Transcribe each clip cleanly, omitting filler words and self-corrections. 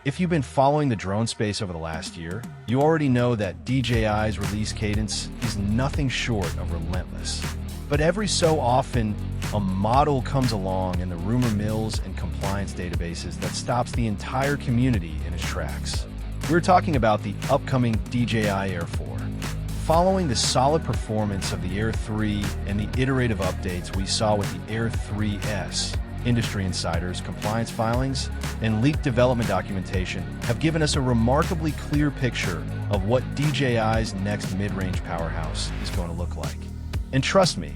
If you've been following the drone space over the last year, you already know that DJI's release cadence is nothing short of relentless. But every so often, a model comes along in the rumor mills and compliance databases that stops the entire community in its tracks. We're talking about the upcoming DJI Air 4. Following the solid performance of the Air 3 and the iterative updates we saw with the Air 3S, industry insiders, compliance filings, and leaked development documentation have given us a remarkably clear picture of what DJI's next mid-range powerhouse is going to look like. And trust me,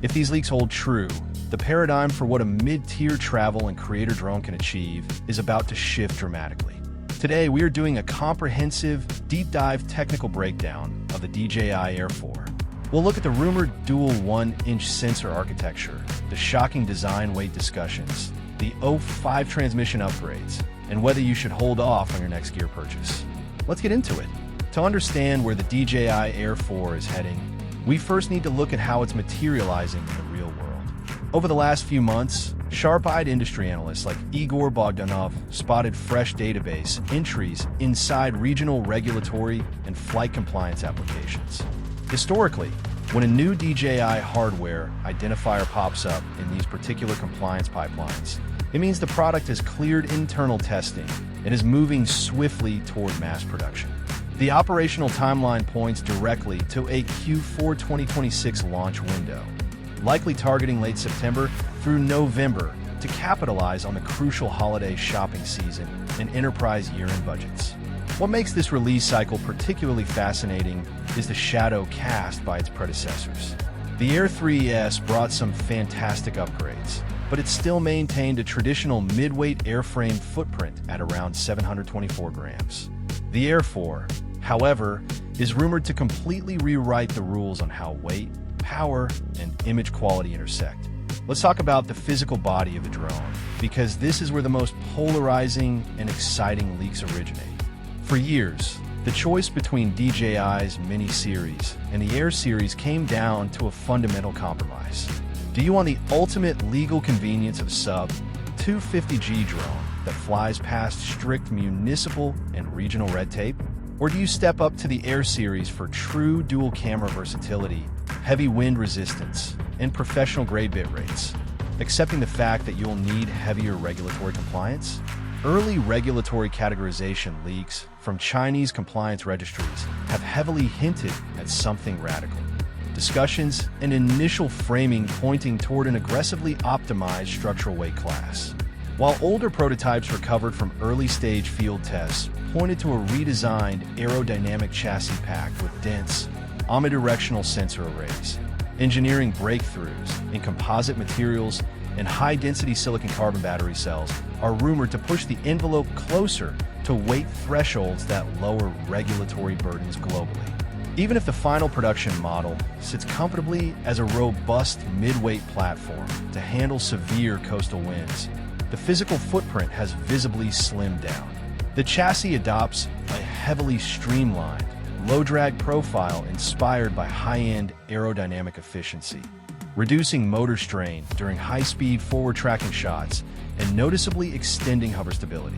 if these leaks hold true, the paradigm for what a mid-tier travel and creator drone can achieve is about to shift dramatically. Today, we are doing a comprehensive, deep-dive technical breakdown of the DJI Air 4. We'll look at the rumored dual 1-inch sensor architecture, the shocking design weight discussions, the O5 transmission upgrades, and whether you should hold off on your next gear purchase. Let's get into it. To understand where the DJI Air 4 is heading, we first need to look at how it's materializing in the real world. Over the last few months, sharp-eyed industry analysts like Igor Bogdanov spotted fresh database entries inside regional regulatory and flight compliance applications. Historically, when a new DJI hardware identifier pops up in these particular compliance pipelines, it means the product has cleared internal testing and is moving swiftly toward mass production. The operational timeline points directly to a Q4 2026 launch window, likely targeting late September through November to capitalize on the crucial holiday shopping season and enterprise year-end budgets. What makes this release cycle particularly fascinating is the shadow cast by its predecessors. The Air 3S brought some fantastic upgrades, but it still maintained a traditional mid-weight airframe footprint at around 724 grams. The Air 4, however, is rumored to completely rewrite the rules on how weight, power, and image quality intersect. Let's talk about the physical body of the drone, because this is where the most polarizing and exciting leaks originate. For years, the choice between DJI's Mini series and the Air series came down to a fundamental compromise. Do you want the ultimate legal convenience of a sub-250G drone that flies past strict municipal and regional red tape? Or do you step up to the Air series for true dual camera versatility, heavy wind resistance, and professional grade bit rates, accepting the fact that you'll need heavier regulatory compliance? Early regulatory categorization leaks from Chinese compliance registries have heavily hinted at something radical. Discussions and initial framing pointing toward an aggressively optimized structural weight class. While older prototypes recovered from early-stage field tests pointed to a redesigned aerodynamic chassis pack with dense, omnidirectional sensor arrays, engineering breakthroughs in composite materials and high-density silicon carbon battery cells are rumored to push the envelope closer to weight thresholds that lower regulatory burdens globally. Even if the final production model sits comfortably as a robust mid-weight platform to handle severe coastal winds, the physical footprint has visibly slimmed down. The chassis adopts a heavily streamlined, low-drag profile inspired by high-end aerodynamic efficiency, reducing motor strain during high-speed forward tracking shots and noticeably extending hover stability.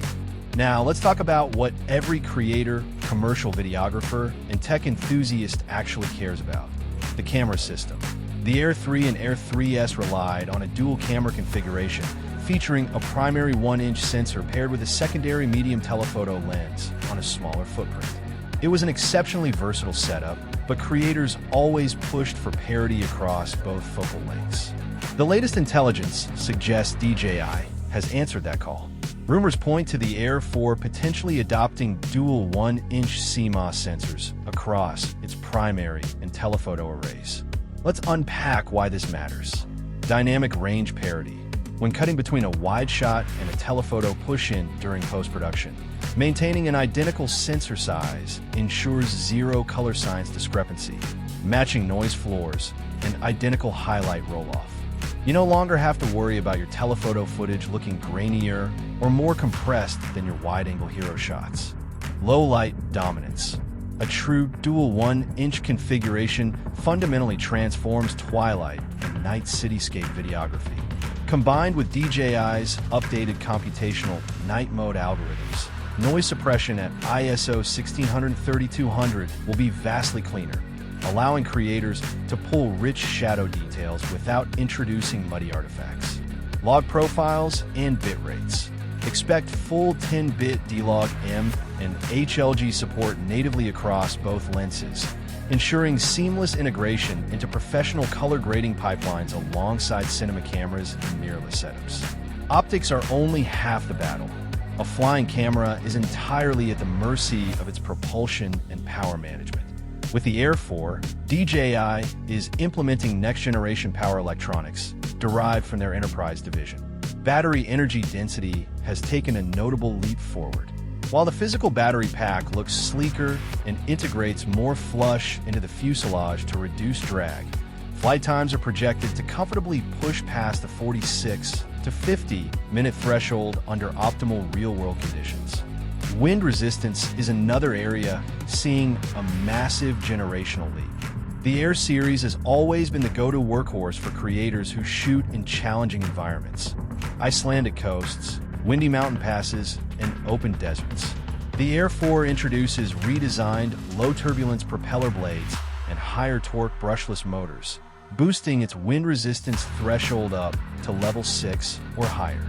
Now, let's talk about what every creator, commercial videographer, and tech enthusiast actually cares about: the camera system. The Air 3 and Air 3S relied on a dual camera configuration featuring a primary 1-inch sensor paired with a secondary medium telephoto lens on a smaller footprint. It was an exceptionally versatile setup, but creators always pushed for parity across both focal lengths. The latest intelligence suggests DJI has answered that call. Rumors point to the Air 4 potentially adopting dual 1-inch CMOS sensors across its primary and telephoto arrays. Let's unpack why this matters. Dynamic range parity. When cutting between a wide shot and a telephoto push-in during post-production, maintaining an identical sensor size ensures zero color science discrepancy, matching noise floors, and identical highlight roll-off. You no longer have to worry about your telephoto footage looking grainier or more compressed than your wide-angle hero shots. Low light dominance. A true dual 1-inch configuration fundamentally transforms twilight and night cityscape videography. Combined with DJI's updated computational night mode algorithms, noise suppression at ISO 1600-3200 will be vastly cleaner, allowing creators to pull rich shadow details without introducing muddy artifacts. Log profiles and bit rates. Expect full 10-bit D-Log-M and HLG support natively across both lenses, ensuring seamless integration into professional color grading pipelines alongside cinema cameras and mirrorless setups. Optics are only half the battle. A flying camera is entirely at the mercy of its propulsion and power management. With the Air 4, DJI is implementing next-generation power electronics derived from their enterprise division. Battery energy density has taken a notable leap forward. While the physical battery pack looks sleeker and integrates more flush into the fuselage to reduce drag, flight times are projected to comfortably push past the 46 to 50-minute threshold under optimal real-world conditions. Wind resistance is another area seeing a massive generational leap. The Air series has always been the go-to workhorse for creators who shoot in challenging environments: Icelandic coasts, windy mountain passes, and open deserts. The Air 4 introduces redesigned low-turbulence propeller blades and higher torque brushless motors, boosting its wind resistance threshold up to level 6 or higher.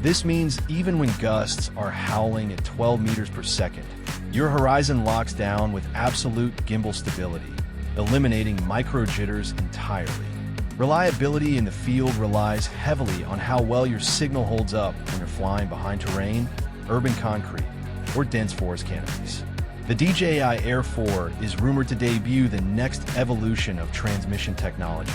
This means even when gusts are howling at 12 meters per second, your horizon locks down with absolute gimbal stability, eliminating micro jitters entirely. Reliability in the field relies heavily on how well your signal holds up when you're flying behind terrain, urban concrete, or dense forest canopies. The DJI Air 4 is rumored to debut the next evolution of transmission technology,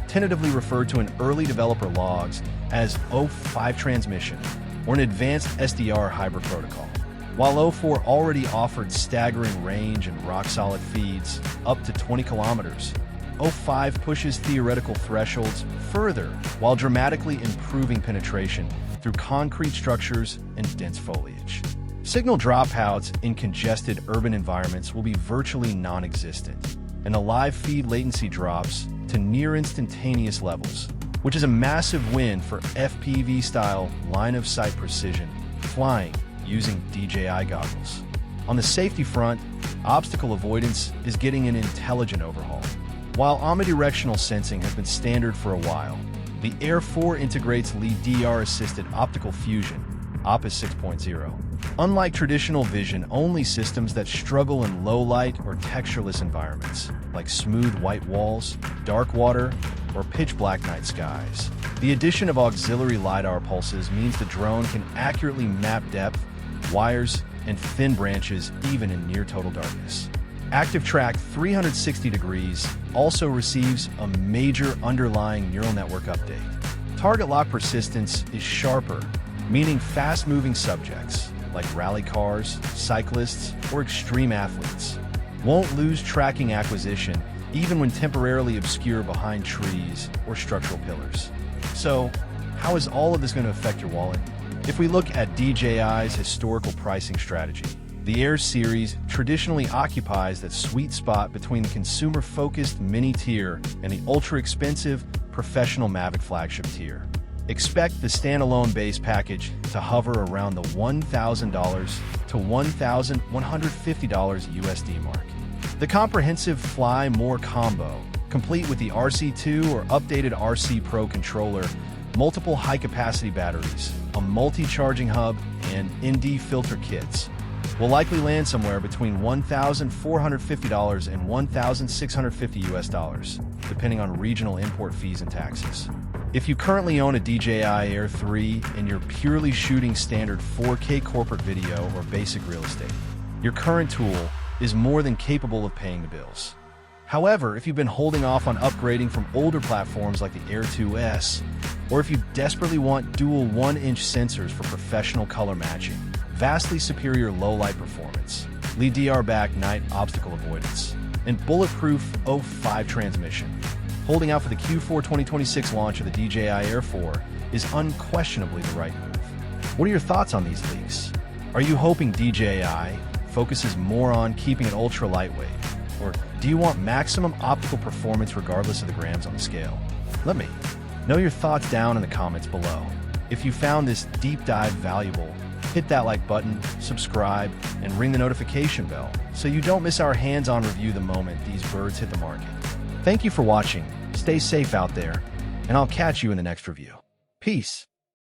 tentatively referred to in early developer logs as O5 transmission, or an advanced SDR hybrid protocol. While O4 already offered staggering range and rock-solid feeds up to 20 kilometers, O5 pushes theoretical thresholds further while dramatically improving penetration through concrete structures and dense foliage. Signal dropouts in congested urban environments will be virtually non-existent, and the live feed latency drops to near instantaneous levels, which is a massive win for FPV-style line-of-sight precision flying using DJI goggles. On the safety front, obstacle avoidance is getting an intelligent overhaul. While omnidirectional sensing has been standard for a while, the Air 4 integrates LiDAR-assisted optical fusion, OPUS 6.0. Unlike traditional vision-only systems that struggle in low-light or textureless environments, like smooth white walls, dark water, or pitch-black night skies, the addition of auxiliary LiDAR pulses means the drone can accurately map depth, wires, and thin branches even in near-total darkness. Active Track 360 degrees also receives a major underlying neural network update. Target lock persistence is sharper, meaning fast-moving subjects, like rally cars, cyclists, or extreme athletes, won't lose tracking acquisition even when temporarily obscure behind trees or structural pillars. So, how is all of this going to affect your wallet? If we look at DJI's historical pricing strategy, the Air series traditionally occupies that sweet spot between the consumer-focused mini tier and the ultra-expensive professional Mavic flagship tier. Expect the standalone base package to hover around the $1,000 to $1,150 USD mark. The comprehensive Fly More combo, complete with the RC2 or updated RC Pro controller, multiple high-capacity batteries, a multi-charging hub, and ND filter kits, will likely land somewhere between $1,450 and $1,650 USD, depending on regional import fees and taxes. If you currently own a DJI Air 3 and you're purely shooting standard 4K corporate video or basic real estate, your current tool is more than capable of paying the bills. However, if you've been holding off on upgrading from older platforms like the Air 2S, or if you desperately want dual 1-inch sensors for professional color matching, vastly superior low-light performance, LiDAR-backed night obstacle avoidance, and bulletproof O5 transmission, holding out for the Q4 2026 launch of the DJI Air 4 is unquestionably the right move. What are your thoughts on these leaks? Are you hoping DJI focuses more on keeping it ultra lightweight? Or do you want maximum optical performance regardless of the grams on the scale? Let me know your thoughts down in the comments below. If you found this deep dive valuable, Hit that like button, subscribe, and ring the notification bell so you don't miss our hands-on review the moment these birds hit the market. Thank you for watching, stay safe out there, and I'll catch you in the next review. Peace.